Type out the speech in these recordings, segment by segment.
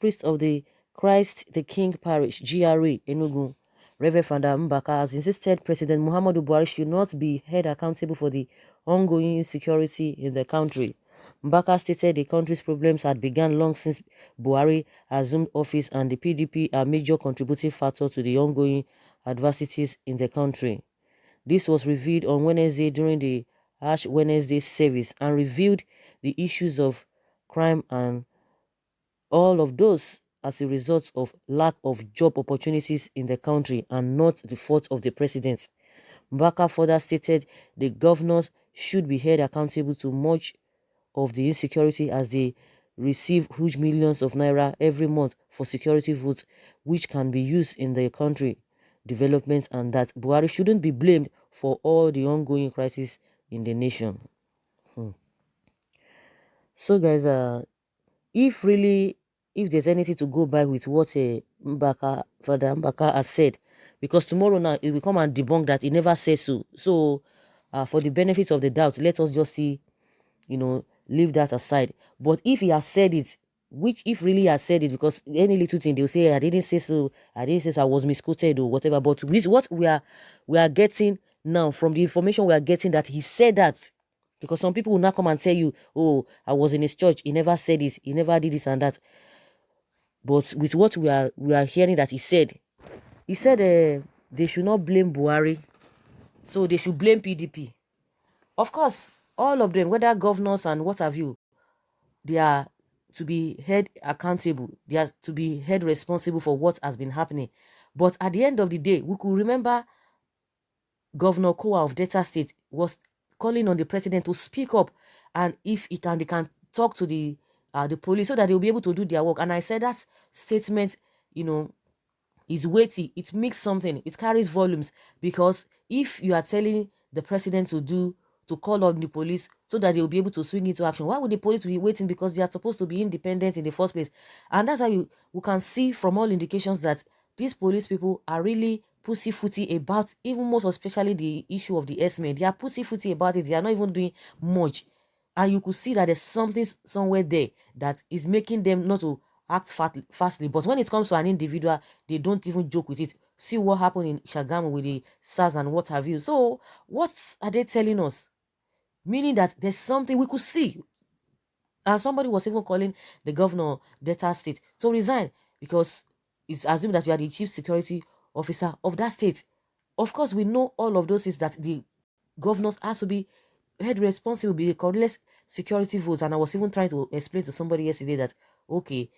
priest of the Christ the King Parish, GRA, Enugu, Reverend Father Mbaka, has insisted President Muhammadu Buhari should not be held accountable for the ongoing insecurity in the country. Mbaka stated the country's problems had begun long since Buhari assumed office, and the PDP are major contributing factor to the ongoing adversities in the country. This was revealed on Wednesday during the Ash Wednesday service and revealed the issues of crime and all of those as a result of lack of job opportunities in the country and not the fault of the president. Mbaka further stated the governors should be held accountable to much of the insecurity as they receive huge millions of naira every month for security votes which can be used in the country development, and that Buhari shouldn't be blamed for all the ongoing crisis in the nation. So guys, if there's anything to go by with what Father Mbaka has said, because tomorrow now he will come and debunk that he never said so. So for the benefit of the doubt, let us just see, leave that aside. But if he has said it, which if really he has said it, because any little thing they'll say, I didn't say so, I was misquoted or whatever. But with what we are getting now, from the information we are getting, that he said that, because some people will now come and tell you, oh, I was in his church, he never said this, he never did this and that. But with what we are hearing that he said they should not blame Buhari, so they should blame PDP. Of course, all of them, whether governors and what have you, they are to be held accountable. They are to be held responsible for what has been happening. But at the end of the day, we could remember Governor Kowa of Delta State was calling on the president to speak up, and if they can talk to the police so that they'll be able to do their work. And I said that statement, is weighty. It makes something. It carries volumes, because if you are telling the president to call on the police so that they'll be able to swing into action, why would the police be waiting? Because they are supposed to be independent in the first place. And that's why we can see from all indications that these police people are really pussyfooty about, even most especially the issue of the S-men. They are pussyfooty about it. They are not even doing much. And you could see that there's something somewhere there that is making them not to act fastly. But when it comes to an individual, they don't even joke with it. See what happened in Shagamu with the SARS and what have you. So what are they telling us? Meaning that there's something we could see. And somebody was even calling the governor of Delta State to resign, because it's assumed that you are the chief security officer of that state. Of course, we know all of those is that the governors have to be held responsible, be the security votes. And I was even trying to explain to somebody yesterday that, okay,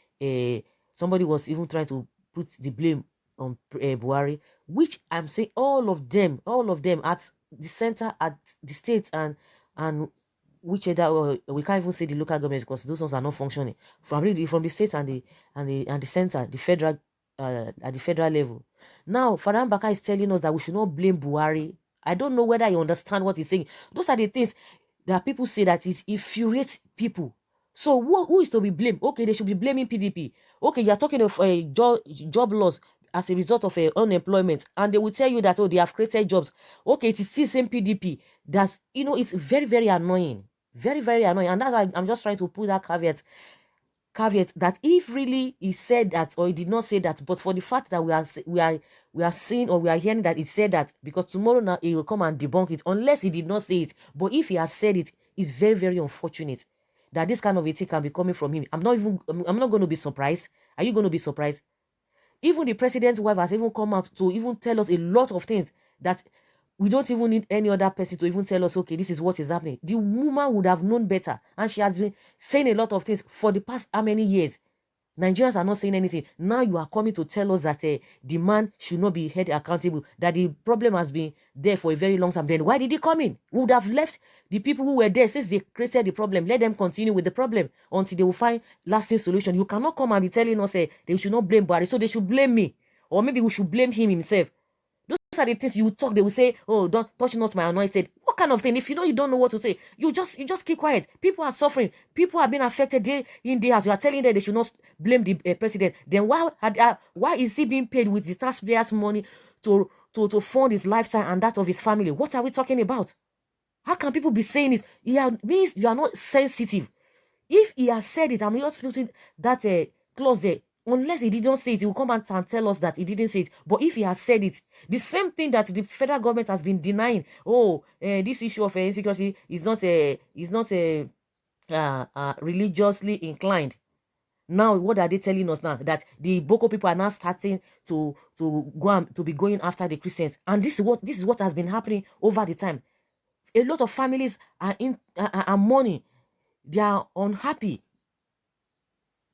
somebody was even trying to put the blame on Buhari, which I'm saying all of them at the center, at the state, and which other, we can't even say the local government, because those ones are not functioning, from the state and the center, the federal, at the federal level. Now Father Mbaka is telling us that we should not blame Buhari. I don't know whether you understand what he's saying. Those are the things that people say that it infuriates people. So who is to be blamed? Okay, they should be blaming PDP. Okay, you're talking of job loss as a result of unemployment, and they will tell you that, oh, they have created jobs. Okay, it is still same PDP. That's, it's very, very annoying. Very, very annoying. And that's why I'm just trying to put that caveat that if really he said that, or he did not say that, but for the fact that we are seeing, or we are hearing that he said that, because tomorrow now he will come and debunk it, unless he did not say it. But if he has said it, it's very, very unfortunate that this kind of a thing can be coming from him. I'm not going to be surprised. Are you going to be surprised? Even the president's wife has even come out to even tell us a lot of things that we don't even need any other person to even tell us, okay, this is what is happening. The woman would have known better, and she has been saying a lot of things for the past how many years. Nigerians are not saying anything. Now you are coming to tell us that the man should not be held accountable, that the problem has been there for a very long time. Then why did he come in? We would have left the people who were there since they created the problem. Let them continue with the problem until they will find lasting solution. You cannot come and be telling us they should not blame Buhari, so they should blame me. Or maybe we should blame him himself. Those are the things you talk. They will say, oh, don't touch not my anointed. What kind of thing? If you don't know what to say, you just keep quiet. People are suffering. People are being affected day in, day out. You are telling them they should not blame the president. Then why is he being paid with the taxpayers' money to fund his lifestyle and that of his family? What are we talking about? How can people be saying it? It means you are not sensitive. If he has said it, I'm not putting that clause there. unless he didn't say it, he will come and tell us that he didn't say it. But if he has said it, the same thing that the federal government has been denying, this issue of insecurity is not religiously inclined. Now, what are they telling us now? That the Boko people are now starting to go and to be going after the Christians, and this is what has been happening over the time. A lot of families are mourning. They are unhappy.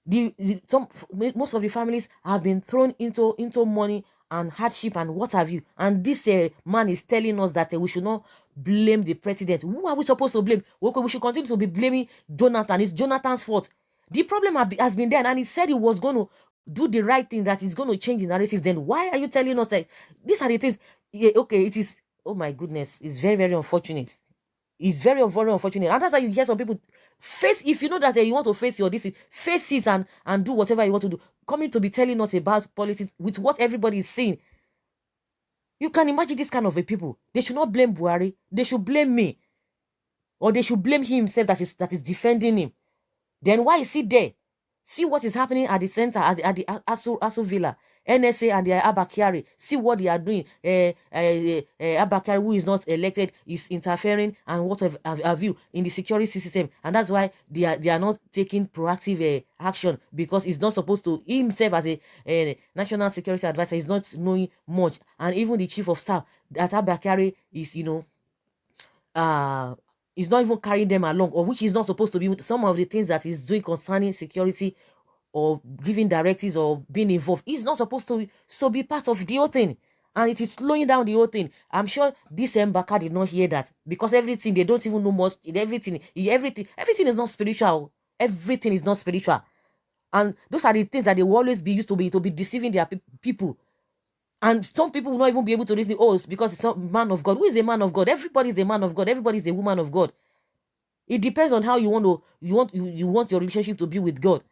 Most of the families have been thrown into money and hardship and what have you. And this man is telling us that we should not blame the president. Who are we supposed to blame? We should continue to be blaming Jonathan. It's Jonathan's fault. The problem has been there, and he said he was going to do the right thing, that is going to change the narrative. Then why are you telling us that these are the things? Yeah, okay, it is. Oh my goodness, it's very, very unfortunate. It's very, very unfortunate. And that's why you hear some people face, if you know that you want to face your this, face it and do whatever you want to do. Coming to be telling us about politics with what everybody is saying. You can imagine this kind of a people. They should not blame Buhari. They should blame me. Or they should blame himself that is defending him. Then why is he there? See what is happening at the center, at the Aso Villa. NSA and the Abakari. See what they are doing. Abakari, who is not elected, is interfering and what have you in the security system. And that's why they are not taking proactive action, because he's not supposed to, himself as a national security advisor, is not knowing much. And even the chief of staff, that Abakari is, is not even carrying them along, or which is not supposed to be some of the things that he's doing concerning security or giving directives or being involved. He's not supposed to be part of the whole thing. And it is slowing down the whole thing. I'm sure this Mbaka did not hear that, because everything, they don't even know much. Everything is not spiritual. Everything is not spiritual. And those are the things that they will always be used to be deceiving their people. And some people will not even be able to reason, it's because it's not man of God. Who is a man of God? Everybody is a man of God. Everybody is a woman of God. It depends on how you want your relationship to be with God.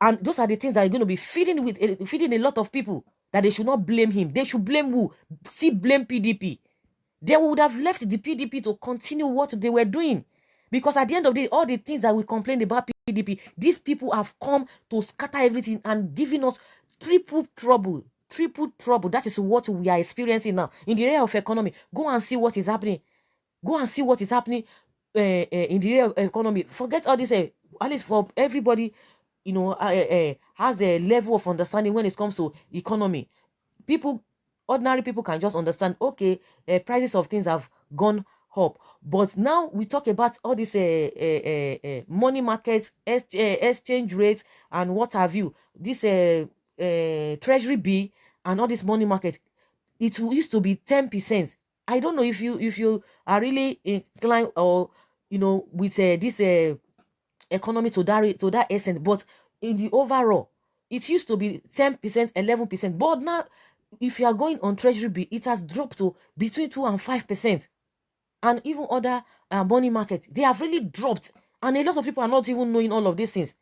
And those are the things that are going to be feeding a lot of people, that they should not blame him. They should blame who? See, blame PDP. They would have left the PDP to continue what they were doing. Because at the end of the day, all the things that we complained about PDP, these people have come to scatter everything and giving us triple trouble. That is what we are experiencing now in the area of economy. Go and see what is happening. Go and see what is happening in the area of economy. Forget all this. At least for everybody, has a level of understanding when it comes to economy. Ordinary people can just understand, okay, prices of things have gone up. But now we talk about all this money markets, exchange rates, and what have you. This treasury bill and all this money market, it used to be 10%. I don't know if you are really inclined, or with this economy to that extent, but in the overall, it used to be 10%, 11%. But now, if you are going on treasury bill, it has dropped to between 2 and 5%. And even other money markets, they have really dropped. And a lot of people are not even knowing all of these things.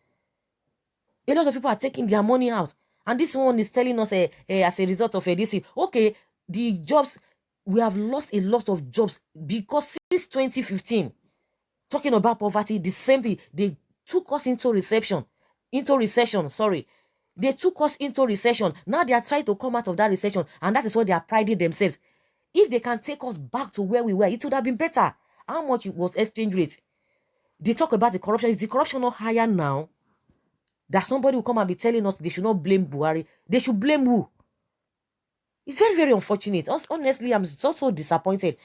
A lot of people are taking their money out. And this one is telling us as a result of this thing, okay, the jobs, we have lost a lot of jobs, because since 2015, talking about poverty, the same thing, they took us into recession. They took us into recession. Now they are trying to come out of that recession, and that is what they are priding themselves. If they can take us back to where we were, it would have been better. How much was exchange rate? They talk about the corruption. Is the corruption not higher now? That somebody will come and be telling us they should not blame Buhari. They should blame who? It's very, very unfortunate. Honestly, I'm so disappointed.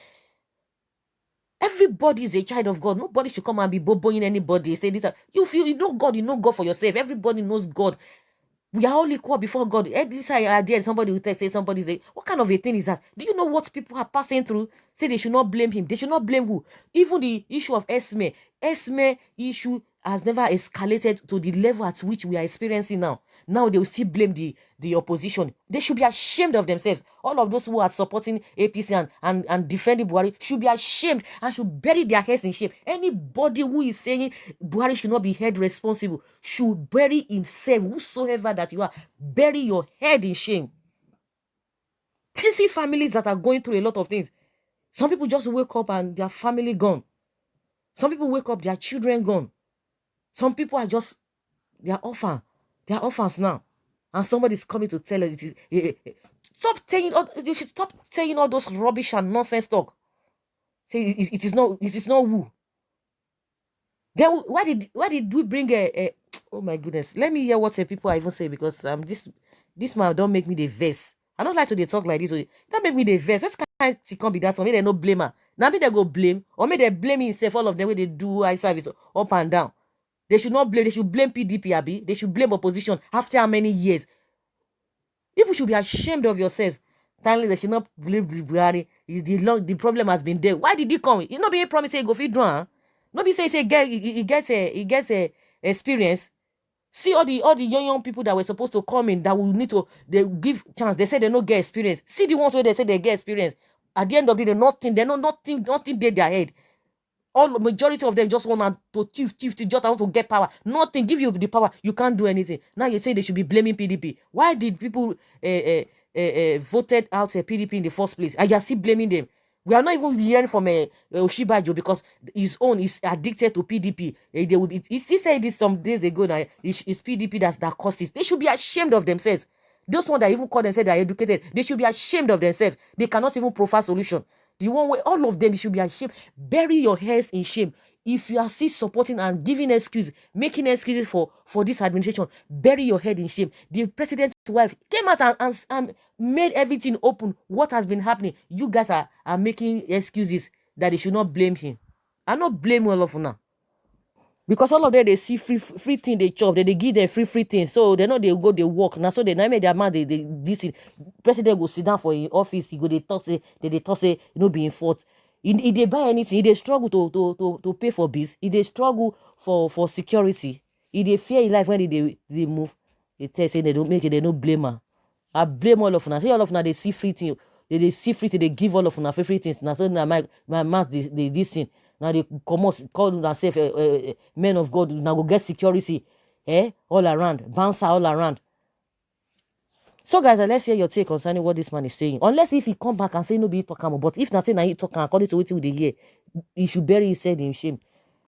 Everybody is a child of God. Nobody should come and be boboing anybody. Say this. You know God for yourself. Everybody knows God. We are all equal before God. This idea, somebody will say, somebody say, what kind of a thing is that? Do you know what people are passing through? Say they should not blame him. They should not blame who? Even the issue of Esme issue has never escalated to the level at which we are experiencing now. Now they will still blame the opposition. They should be ashamed of themselves. All of those who are supporting APC and defending Buhari should be ashamed and should bury their heads in shame. Anybody who is saying Buhari should not be held responsible should bury himself. Whosoever that you are, bury your head in shame. See families that are going through a lot of things. Some people just wake up and their family gone. Some people wake up, their children gone. Some people are just, they are orphan. They are orphans now. And somebody's coming to tell us it is. Stop saying you should stop saying all those rubbish and nonsense talk. Say it is not who. Then why did we bring a oh my goodness. Let me hear what people are even say, because this man don't make me the verse. I don't like to they talk like this. Don't make me the verse. What kind of can't be that one? Maybe they no blame her. Now maybe they go blame, or maybe they blame himself, all of them when they do eye service up and down. They should not blame, they should blame PDP, Abi. They should blame opposition after how many years? People should be ashamed of yourselves. Finally, they should not blame Buhari. The problem has been there. Why did he come? You not be promised say go fit do am. Not be say he gets a experience. See all the young people that were supposed to come in that will need to they give chance. They say they no get experience. See the ones where they say they get experience. At the end of the day, nothing did their head. All majority of them just want to thief, just want to get power. Nothing give you the power. You can't do anything. Now you say they should be blaming PDP. Why did people voted out PDP in the first place? And you're still blaming them. We are not even hearing from Oshibajo, because his own is addicted to PDP. They will be. He said this some days ago. Now it's PDP that caused it. They should be ashamed of themselves. Those ones that even call themselves they are educated, they should be ashamed of themselves. They cannot even provide solution. The one way all of them should be ashamed. Bury your heads in shame. If you are still supporting and giving excuses, making excuses for this administration, bury your head in shame. The president's wife came out and made everything open. What has been happening? You guys are making excuses that they should not blame him. I not blame all of you now. Because all of them they see free thing they chop, they give them free things. So they know they go they work. Now so they now make their man they this thing. President go sit down for in office, he go they talk say you know being fought. If they buy anything, if they struggle to pay for bills, if they struggle for security, if they fear in life when they move, they tell say they don't make it, they don't blame her. I blame all of them. See all of them they see free thing. They see free thing, they give all of them free things. Now so now my mouth they this thing. Now they come out, call themselves men of God. Now go get security, all around, bouncer all around. So guys, let's hear your take concerning what this man is saying. Unless if he come back and say no be talk about, but if not say now he talk according to what we hear, he should bury his head in shame.